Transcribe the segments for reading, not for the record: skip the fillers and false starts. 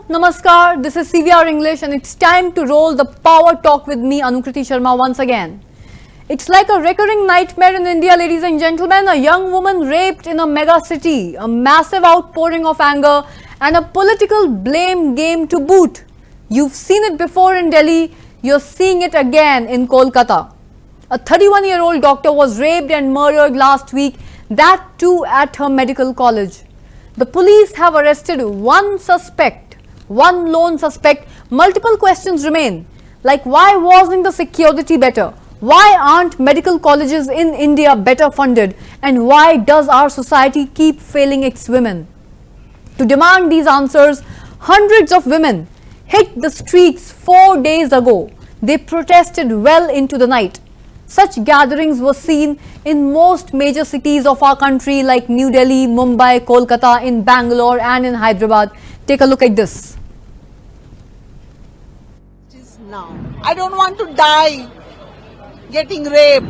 Namaskar, this is CVR English and it's time to roll the power talk with me, ANUKRITI Sharma, once again. It's like a recurring nightmare in India, ladies and gentlemen. A young woman raped in a mega city, a massive outpouring of anger and a political blame game to boot. You've seen it before in Delhi, you're seeing it again in Kolkata. A 31-year-old doctor was raped and murdered last week, that too at her medical college. The police have arrested one lone suspect. Multiple questions remain, like why wasn't the security better? Why aren't medical colleges in India better funded? And why does our society keep failing its women? To demand these answers, hundreds of women hit the streets 4 days ago. They protested well into the night. Such gatherings were seen in most major cities of our country like New Delhi, Mumbai, Kolkata, in Bangalore and in Hyderabad. Take a look at this. Now, I don't want to die getting raped.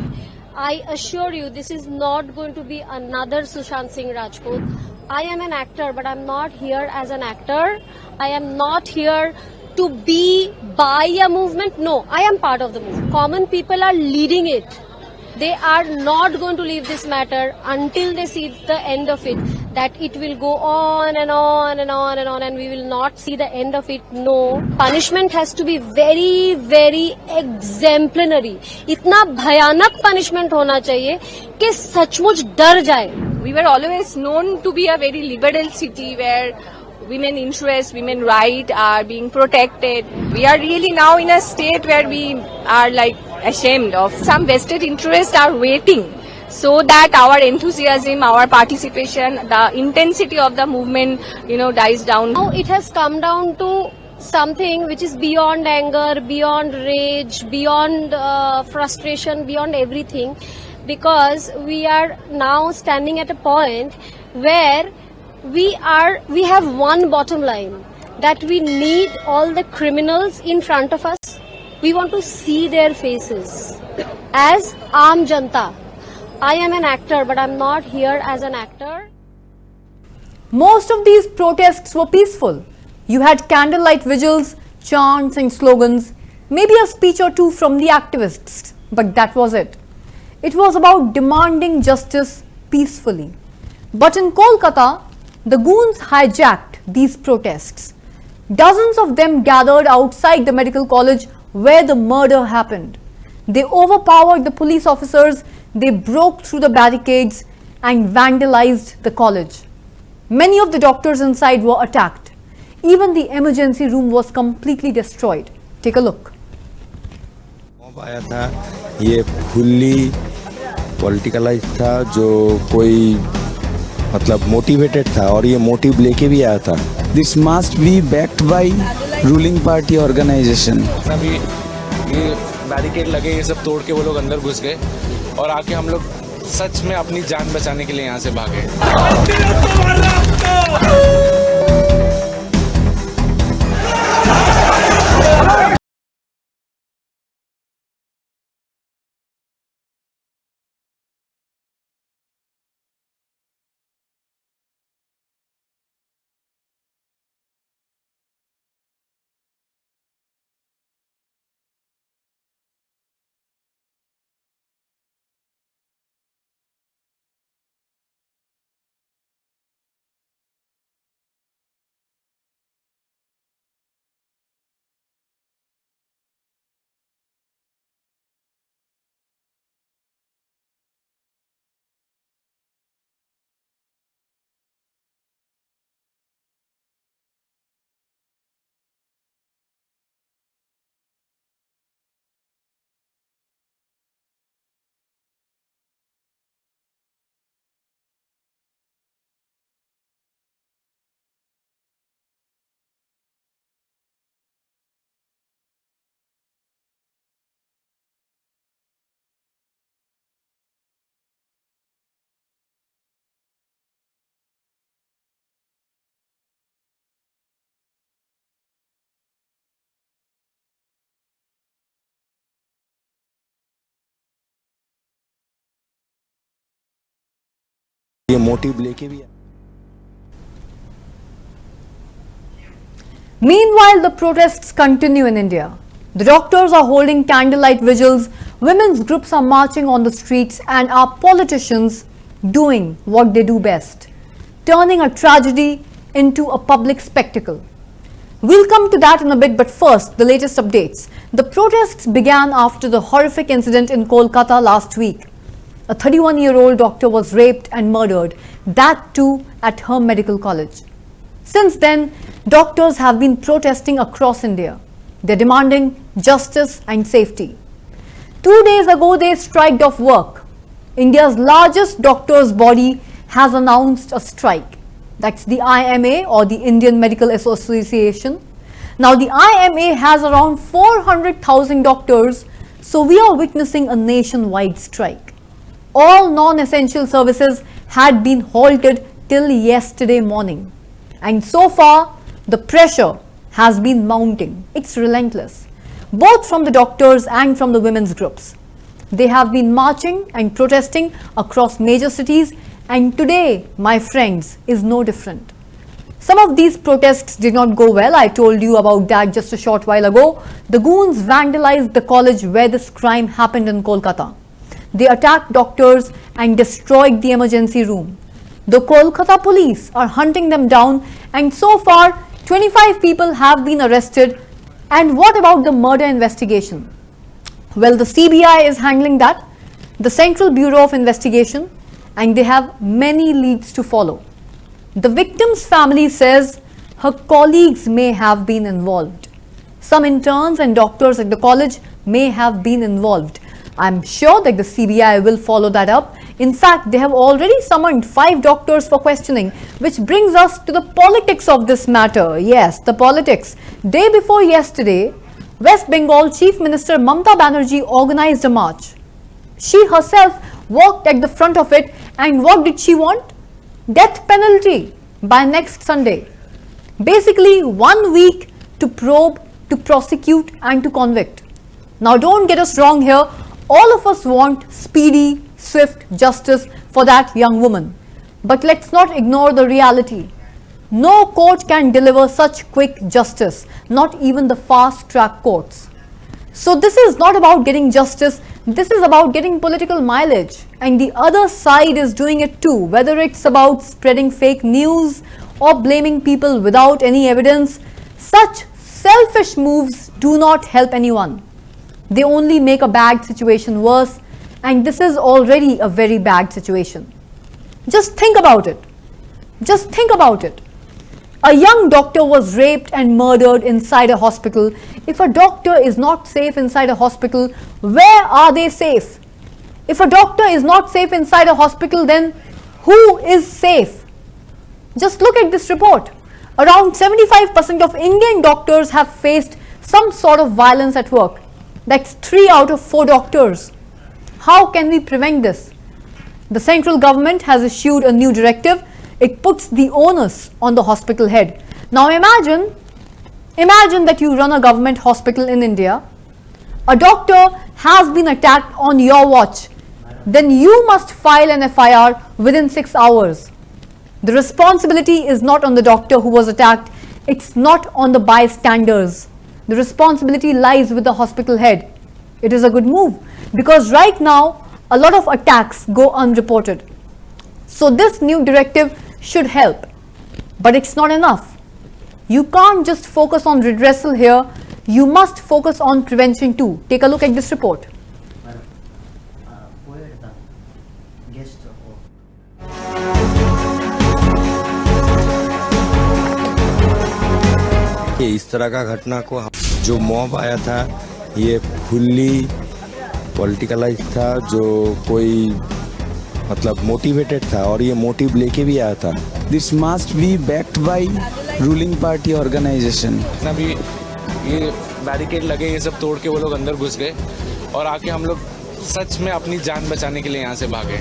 I assure you, this is not going to be another Sushant Singh Rajput. I am an actor, but I'm not here as an actor. I am not here to be by a movement. No, I am part of the movement. Common people are leading it. They are not going to leave this matter until they see the end of it. That it will go on and on and on and on and we will not see the end of it. No. Punishment has to be very, very exemplary. इतना भयानक punishment होना चाहिए कि सचमुच डर जाए. We were always known to be a very liberal city where women interests, women rights are being protected. We are really now in a state where we are like ashamed of. Some vested interests are waiting so that our enthusiasm, our participation, the intensity of the movement, dies down. Now it has come down to something which is beyond anger, beyond rage, beyond frustration, beyond everything, because we are now standing at a point where we have one bottom line, that we need all the criminals in front of us. We want to see their faces as Aam Janta. I am an actor, but I'm not here as an actor. Most of these protests were peaceful. You had candlelight vigils, chants and slogans, maybe a speech or two from the activists, but that was it. It was about demanding justice peacefully. But in Kolkata, the goons hijacked these protests. Dozens of them gathered outside the medical college where the murder happened. They overpowered the police officers, they broke through the barricades and vandalized the college. Many of the doctors inside were attacked. Even the emergency room was completely destroyed. Take a look. आया था ये fully पॉलिटिकलाइज था, जो कोई मतलब motivated था और ये मोटिव लेके भी आया था. This must be backed by ruling party organisation. अभी ये बैरिकेड लगे, ये सब तोड़ के वो लोग अंदर घुस गए और आके हम लोग सच में अपनी जान बचाने के लिए यहाँ से भागे. ये मोटिव लेके भी Meanwhile, the protests continue in India. The doctors are holding candlelight vigils, women's groups are marching on the streets, and our politicians doing what they do best, turning a tragedy into a public spectacle. We'll come to that in a bit, but first, the latest updates. The protests began after the horrific incident in Kolkata last week. A 31-year-old doctor was raped and murdered, that too at her medical college. Since then, doctors have been protesting across India. They're demanding justice and safety. 2 days ago, they striked off work. India's largest doctors' body has announced a strike. That's the IMA, or the Indian Medical Association. Now, the IMA has around 400,000 doctors, so we are witnessing a nationwide strike. All non-essential services had been halted till yesterday morning. And so far, the pressure has been mounting. It's relentless, both from the doctors and from the women's groups. They have been marching and protesting across major cities, and today, my friends, is no different. Some of these protests did not go well. I told you about that just a short while ago. The goons vandalized the college where this crime happened in Kolkata. They attacked doctors and destroyed the emergency room. The Kolkata police are hunting them down, and so far 25 people have been arrested. And what about the murder investigation? Well, the CBI is handling that, the Central Bureau of Investigation, and they have many leads to follow. The victim's family says her colleagues may have been involved. Some interns and doctors at the college may have been involved. I'm sure that the CBI will follow that up. In fact, they have already summoned 5 doctors for questioning, which brings us to the politics of this matter. Yes, the politics. Day before yesterday, West Bengal Chief Minister Mamata Banerjee organized a march. She herself walked at the front of it, and what did she want? Death penalty by next Sunday. Basically, 1 week to probe, to prosecute, and to convict. Now, don't get us wrong here. All of us want speedy, swift justice for that young woman. But let's not ignore the reality. No court can deliver such quick justice, not even the fast-track courts. So this is not about getting justice, this is about getting political mileage. And the other side is doing it too, whether it's about spreading fake news or blaming people without any evidence. Such selfish moves do not help anyone. They only make a bad situation worse, and this is already a very bad situation. Just think about it. Just think about it. A young doctor was raped and murdered inside a hospital. If a doctor is not safe inside a hospital, where are they safe? If a doctor is not safe inside a hospital, then who is safe? Just look at this report. Around 75% of Indian doctors have faced some sort of violence at work. That's 3 out of 4 doctors. How can we prevent this? The central government has issued a new directive. It puts the onus on the hospital head. Now imagine that you run a government hospital in India. A doctor has been attacked on your watch. Then you must file an FIR within 6 hours. The responsibility is not on the doctor who was attacked. It's not on the bystanders. The responsibility lies with the hospital head. It is a good move because right now a lot of attacks go unreported. So this new directive should help, but it's not enough. You can't just focus on redressal here. You must focus on prevention too. Take a look at this report. ये इस तरह का घटना को जो mob आया था ये फुल्ली पॉलिटिकलाइज था, जो कोई मतलब मोटिवेटेड था और ये मोटिव लेके भी आया था. This must be backed by ruling party organization. इतना भी ये बैरिकेड लगे ये सब तोड़ के वो लोग अंदर घुस गए और आके हम लोग सच में अपनी जान बचाने के लिए यहाँ से भागे.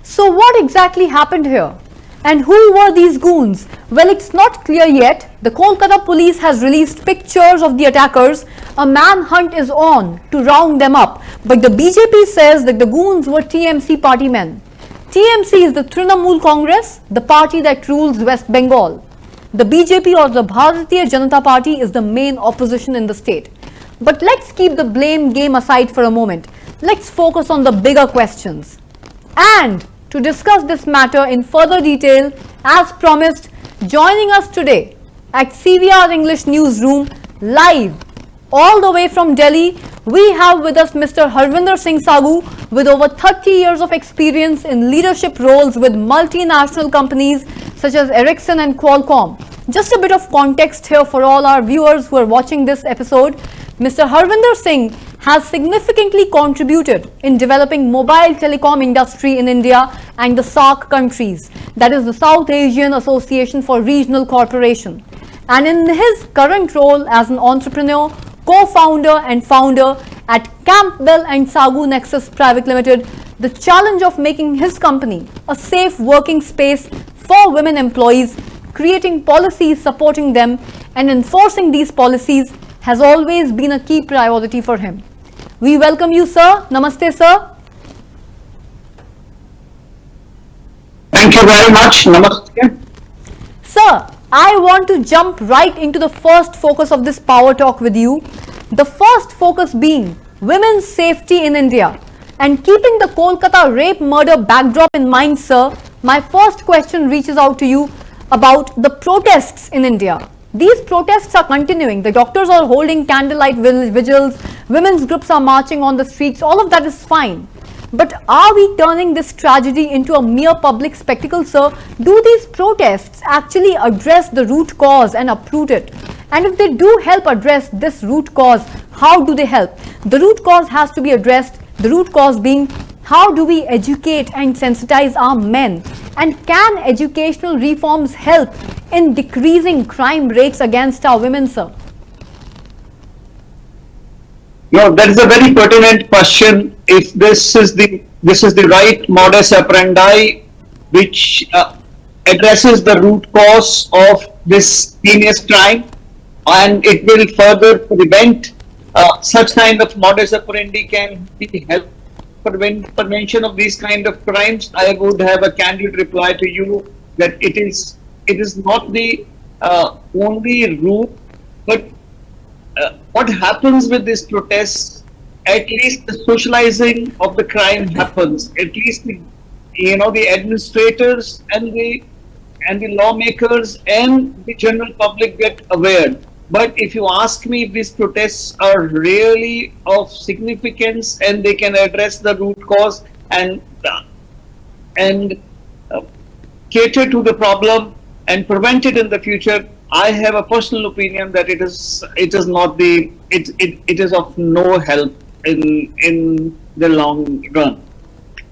So what exactly happened here? And who were these goons? Well, it's not clear yet. The Kolkata police has released pictures of the attackers. A manhunt is on to round them up. But the BJP says that the goons were TMC party men. TMC is the Trinamool Congress, the party that rules West Bengal. The BJP or the Bharatiya Janata Party is the main opposition in the state. But let's keep the blame game aside for a moment. Let's focus on the bigger questions. And to discuss this matter in further detail, as promised, joining us today at CVR English newsroom live all the way from Delhi, we have with us Mr. Harvinder Singh Sagu with over 30 years of experience in leadership roles with multinational companies such as Ericsson and Qualcomm. Just a bit of context here for all our viewers who are watching this episode. Mr. Harvinder Singh has significantly contributed in developing mobile telecom industry in India and the SAARC countries, that is the South Asian Association for Regional Cooperation. And in his current role as an entrepreneur, co-founder and founder at Campbell and Sagu Nexus Private Limited, the challenge of making his company a safe working space for women employees, creating policies supporting them and enforcing these policies has always been a key priority for him. We welcome you, sir. Namaste, sir. Thank you very much. Namaste. Sir, I want to jump right into the first focus of this power talk with you. The first focus being women's safety in India. And keeping the Kolkata rape murder backdrop in mind, sir, my first question reaches out to you about the protests in India. These protests are continuing. The doctors are holding candlelight vigils, women's groups are marching on the streets, all of that is fine. But are we turning this tragedy into a mere public spectacle, sir? Do these protests actually address the root cause and uproot it? And if they do help address this root cause, how do they help? The root cause has to be addressed, the root cause being how do we educate and sensitize our men? And can educational reforms help in decreasing crime rates against our women, sir? No, that is a very pertinent question. If this is the right modus operandi which addresses the root cause of this heinous crime, and it will further prevent such kind of modus operandi can be helped prevention of these kind of crimes, I would have a candid reply to you that it is not the only route, but what happens with these protests, at least the socializing of the crime happens. At least the administrators and the lawmakers and the general public get aware. But if you ask me if these protests are really of significance and they can address the root cause and cater to the problem and prevent it in the future, I have a personal opinion that it is of no help in the long run,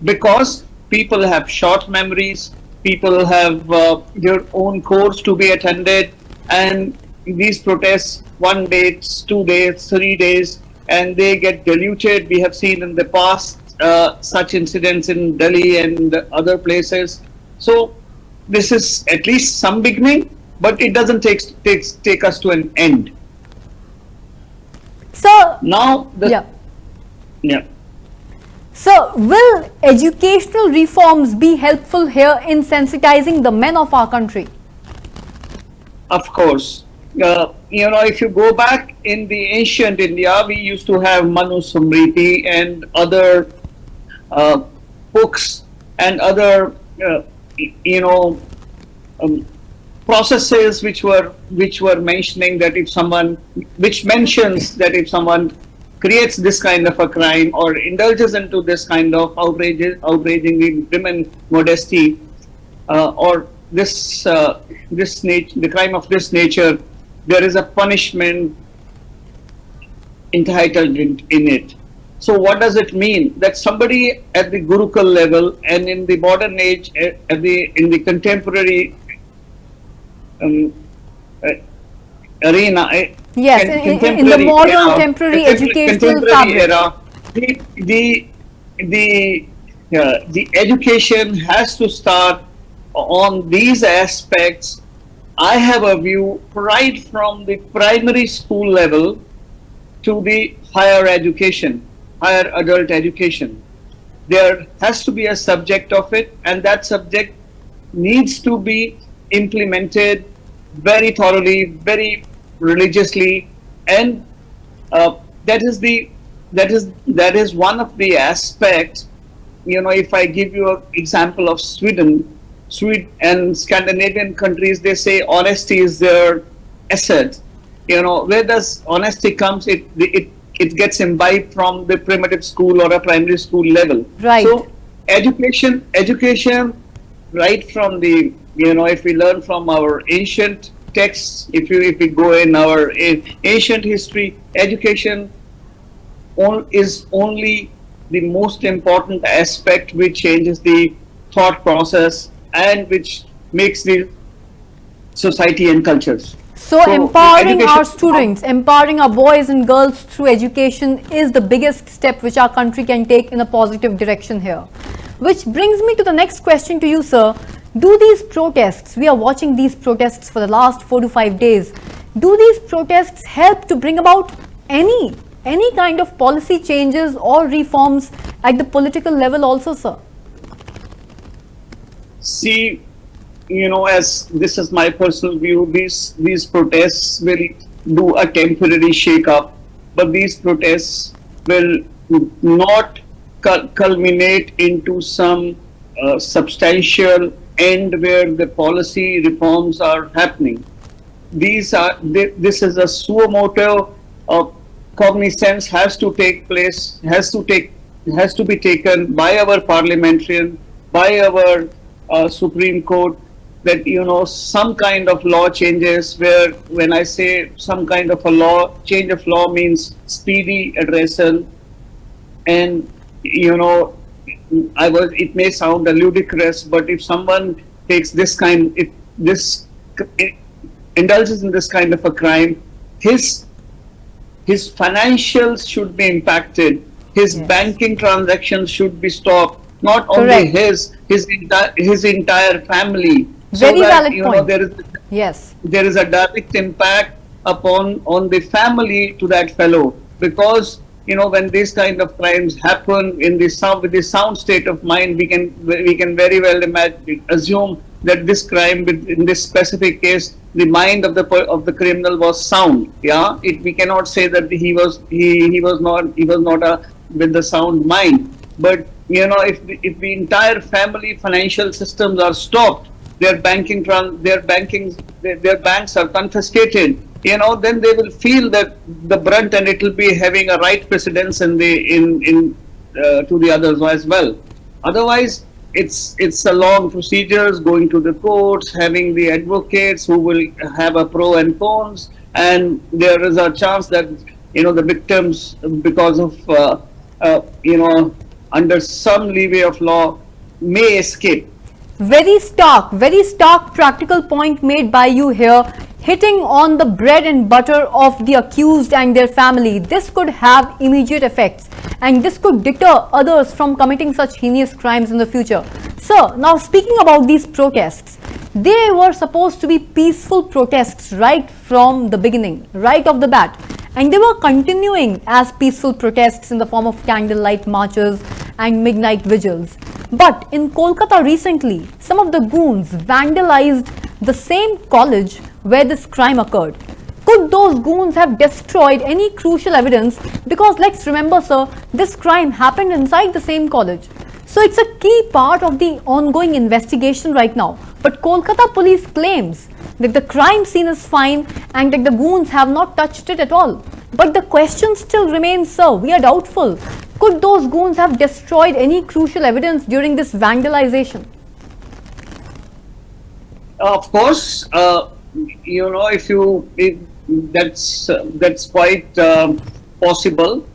because people have short memories, people have their own course to be attended, and these protests 1 day, 2 days, 3 days, and they get diluted. We have seen in the past such incidents in Delhi and other places. So this is at least some beginning, but it doesn't take us to an end. So now yeah. So will educational reforms be helpful here in sensitizing the men of our country? Of course. If you go back in the ancient India, we used to have Manu Smriti and other books and other processes which were mentioning that if someone creates this kind of a crime or indulges into this kind of outraging the women modesty or the crime of this nature, there is a punishment entitled in it. So what does it mean? That somebody at the Gurukul level and in the modern age, in the contemporary arena, yes, in the modern temporary educational fabric, era, the education has to start on these aspects. I have a view right from the primary school level to the higher education, higher adult education. There has to be a subject of it, and that subject needs to be implemented very thoroughly, very religiously, and that is the that is one of the aspects. You know, if I give you an example of Sweden and Scandinavian countries, they say honesty is their asset. You know, where does honesty comes? It gets imbibed from the primitive school or a primary school level. Right. So education, right from the, you know, if we learn from our ancient texts, if we go in our ancient history, education is only the most important aspect which changes the thought process and which makes the society and cultures. So empowering our education- students, empowering our boys and girls through education is the biggest step which our country can take in a positive direction here. Which brings me to the next question to you, sir. Do these protests, we are watching these protests for the last 4 to 5 days, do these protests help to bring about any kind of policy changes or reforms at the political level also, sir? See, you know, as this is my personal view, these protests will do a temporary shake-up, but these protests will not culminate into some substantial end where the policy reforms are happening. This is a suo motu. Cognizance has to take place, has to be taken by our parliamentarian, by our Supreme Court, that, you know, some kind of law changes, where when I say some kind of a law, change of law means speedy addressal. And, you know, it may sound ludicrous, but if someone takes indulges in this kind of a crime, his financials should be impacted. His Yes. banking transactions should be stopped. Not only Correct. his entire family. Very valid you know, point. Yes. there is a direct impact on the family to that fellow, because, you know, when these kind of crimes happen with the sound state of mind, we can very well assume that this crime, in this specific case, the mind of the criminal was sound. Yeah, we cannot say that he was not with the sound mind. But, you know, if the entire family financial systems are stopped, their banks are confiscated, you know, then they will feel that the brunt, and it will be having a right precedence to the others as well. Otherwise, it's a long procedures, going to the courts, having the advocates who will have a pro and cons, and there is a chance that, you know, the victims, because of you know, under some leeway of law, may escape. Very stark practical point made by you here, hitting on the bread and butter of the accused and their family. This could have immediate effects, and this could deter others from committing such heinous crimes in the future. Sir, now speaking about these protests, they were supposed to be peaceful protests right from the beginning, right off the bat. And they were continuing as peaceful protests in the form of candlelight marches and midnight vigils. But in Kolkata recently, some of the goons vandalized the same college where this crime occurred. Could those goons have destroyed any crucial evidence? Because let's remember, sir, this crime happened inside the same college. So it's a key part of the ongoing investigation right now. But Kolkata police claims that the crime scene is fine and that the goons have not touched it at all. But the question still remains, sir, we are doubtful. Could those goons have destroyed any crucial evidence during this vandalization? Of course, you know, that's quite possible.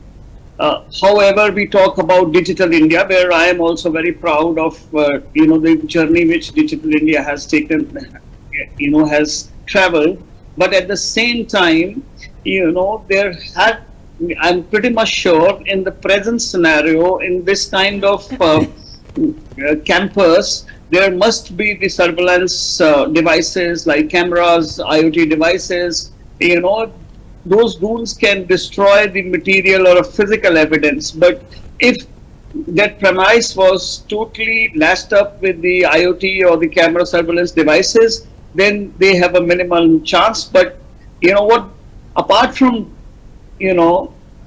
However, we talk about Digital India, where I am also very proud of, you know, the journey which Digital India has taken, you know, has traveled. But at the same time, you know, I'm pretty much sure in the present scenario, in this kind of campus, there must be the surveillance devices like cameras, IoT devices. Those goons can destroy the material or a physical evidence. But if that premise was totally lashed up with the IoT or the camera surveillance devices, then they have a minimal chance. But apart from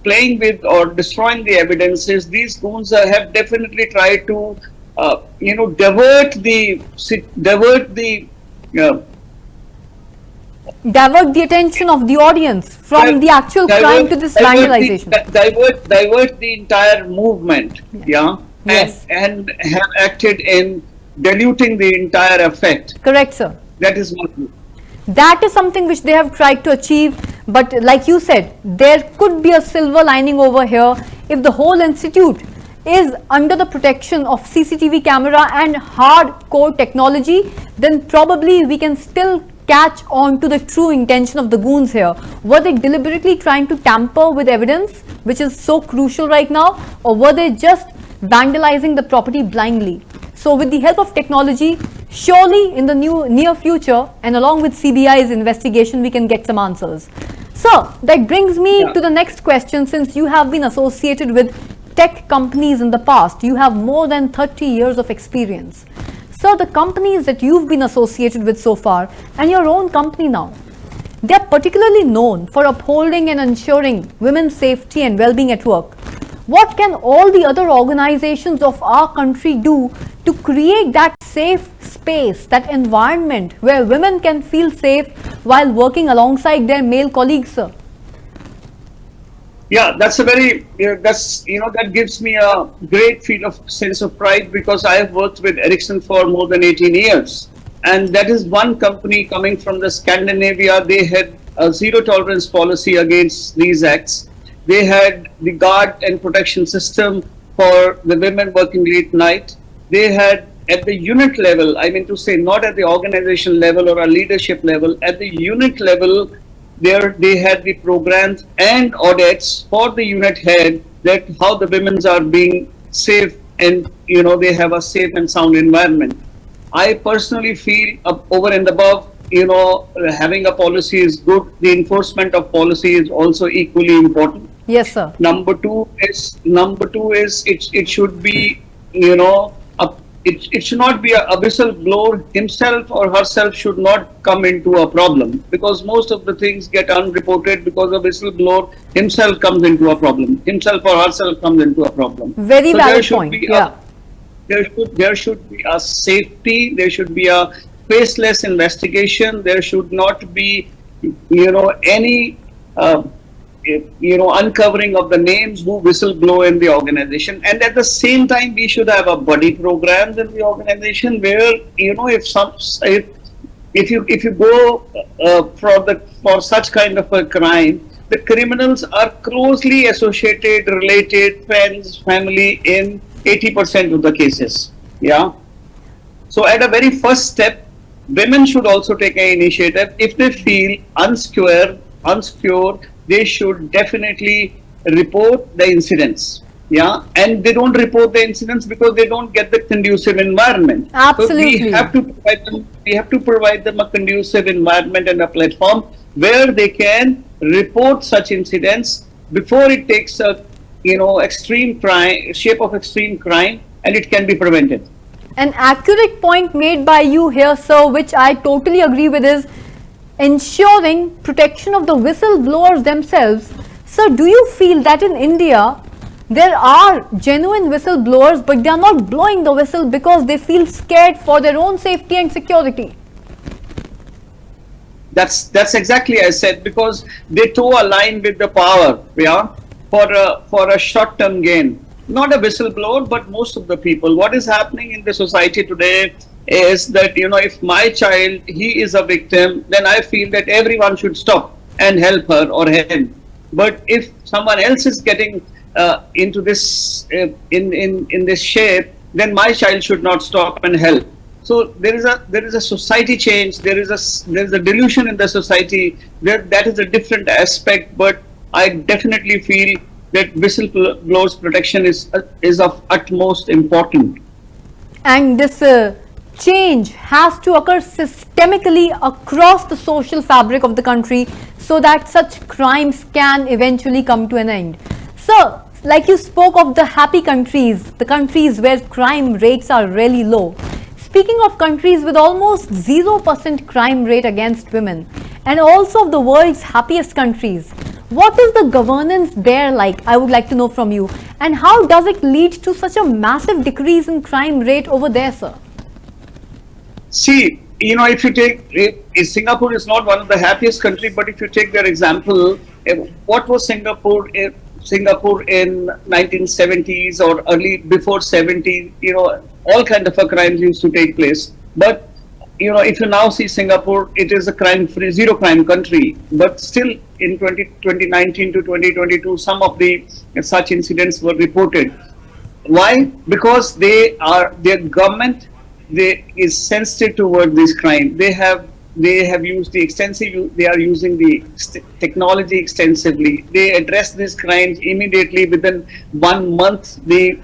playing with or destroying the evidences, these goons have definitely tried to divert the attention of the audience from the actual crime to this vandalization. Divert the entire movement, Yes. and have acted in diluting the entire effect. Correct, sir. That is what. That is something which they have tried to achieve, but like you said, there could be a silver lining over here. If the whole institute is under the protection of CCTV camera and hardcore technology, then probably we can still catch on to the true intention of the goons here. Were they deliberately trying to tamper with evidence, which is so crucial right now, or were they just vandalizing the property blindly? So with the help of technology, surely in the near future and along with CBI's investigation, we can get some answers. So that brings me to the next question. Since you have been associated with tech companies in the past, you have more than 30 years of experience. So the companies that you've been associated with so far and your own company now, they're particularly known for upholding and ensuring women's safety and well-being at work. What can all the other organizations of our country do to create that safe space, that environment where women can feel safe while working alongside their male colleagues, sir? Yeah, that's a very, that gives me a great sense of pride, because I have worked with Ericsson for more than 18 years. And that is one company coming from the Scandinavia. They had a zero tolerance policy against these acts. They had the guard and protection system for the women working late night. They had at the unit level, I mean to say, not at the organization level or a leadership level, at the unit level, they had the programs and audits for the unit head, that how the women are being safe and they have a safe and sound environment. I personally feel over and above, having a policy is good. The enforcement of policy is also equally important. Yes, sir. Number two is it should be it should not be a whistleblower himself or herself should not come into a problem, because most of the things get unreported because a whistleblower himself comes into a problem, himself or herself comes into a problem. Very valid point. There should be a safety. There should be a faceless investigation. There should not be any uncovering of the names who whistleblow in the organization. And at the same time, we should have a buddy programs in the organization where if you go for such kind of a crime, the criminals are closely associated, related, friends, family in 80% of the cases. Yeah. So at a very first step, women should also take an initiative. If they feel unsecure, they should definitely report the incidents. Yeah, and they don't report the incidents because they don't get the conducive environment. Absolutely. So we have to provide them a conducive environment and a platform where they can report such incidents before it takes a extreme crime, shape of extreme crime, and it can be prevented. An accurate point made by you here, sir, which I totally agree with, is ensuring protection of the whistleblowers themselves. Sir, do you feel that in India there are genuine whistleblowers, but they are not blowing the whistle because they feel scared for their own safety and security? That's exactly I said, because they toe a line with the power, for a short-term gain. Not a whistleblower, but most of the people. What is happening in the society today is that, if my child, he is a victim, then I feel that everyone should stop and help her or him. But if someone else is getting into this, in this shape, then my child should not stop and help. So there is a society change. There is a delusion in the society. That is a different aspect. But I definitely feel that whistleblowers protection is of utmost importance. And this change has to occur systemically across the social fabric of the country so that such crimes can eventually come to an end. So, like you spoke of the happy countries, the countries where crime rates are really low. Speaking of countries with almost 0% crime rate against women, and also of the world's happiest countries, what is the governance there like? I would like to know from you. And how does it lead to such a massive decrease in crime rate over there, sir? See, if you take, Singapore is not one of the happiest countries, but if you take their example, what was Singapore in 1970s or early before 70s, all kind of crimes used to take place. But, if you now see Singapore, it is a crime-free, zero crime country. But still in 2019 to 2022, some of the such incidents were reported. Why? Because their government is sensitive toward this crime. They have used they are using the technology extensively. They address these crimes immediately. Within 1 month, the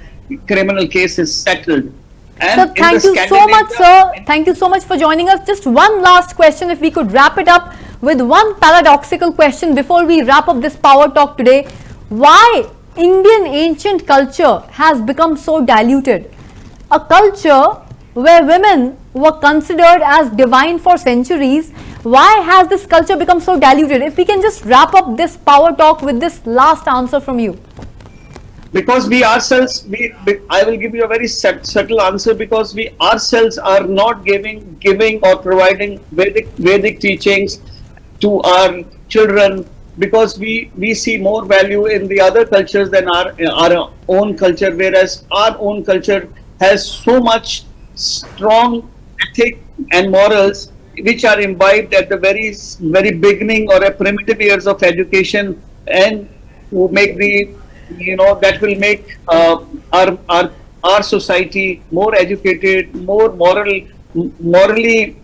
criminal case is settled. And so thank you so much, sir. Thank you so much for joining us. Just one last question, if we could wrap it up with one paradoxical question before we wrap up this power talk today. Why Indian ancient culture has become so diluted? A culture where women were considered as divine for centuries. Why has this culture become so diluted? If we can just wrap up this power talk with this last answer from you. Because we ourselves, I will give you a very subtle answer, because we ourselves are not giving or providing Vedic teachings to our children, because we see more value in the other cultures than our own culture, whereas our own culture has so much strong ethic and morals which are imbibed at the very beginning or a primitive years of education, and who make that will make our society more educated, more morally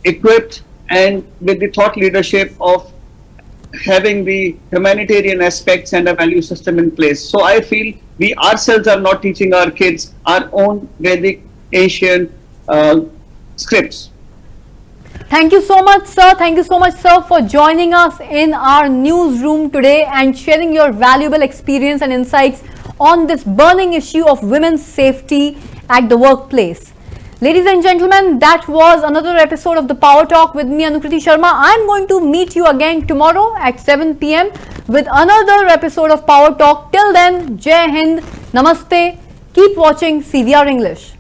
equipped, and with the thought leadership of having the humanitarian aspects and a value system in place. So I feel we ourselves are not teaching our kids our own Vedic Asian scripts. Thank you so much, sir. Thank you so much, sir, for joining us in our newsroom today and sharing your valuable experience and insights on this burning issue of women's safety at the workplace. Ladies and gentlemen, that was another episode of the Power Talk with me, Anukriti Sharma. I'm going to meet you again tomorrow at 7 p.m. with another episode of Power Talk. Till then, Jai Hind, Namaste. Keep watching CVR English.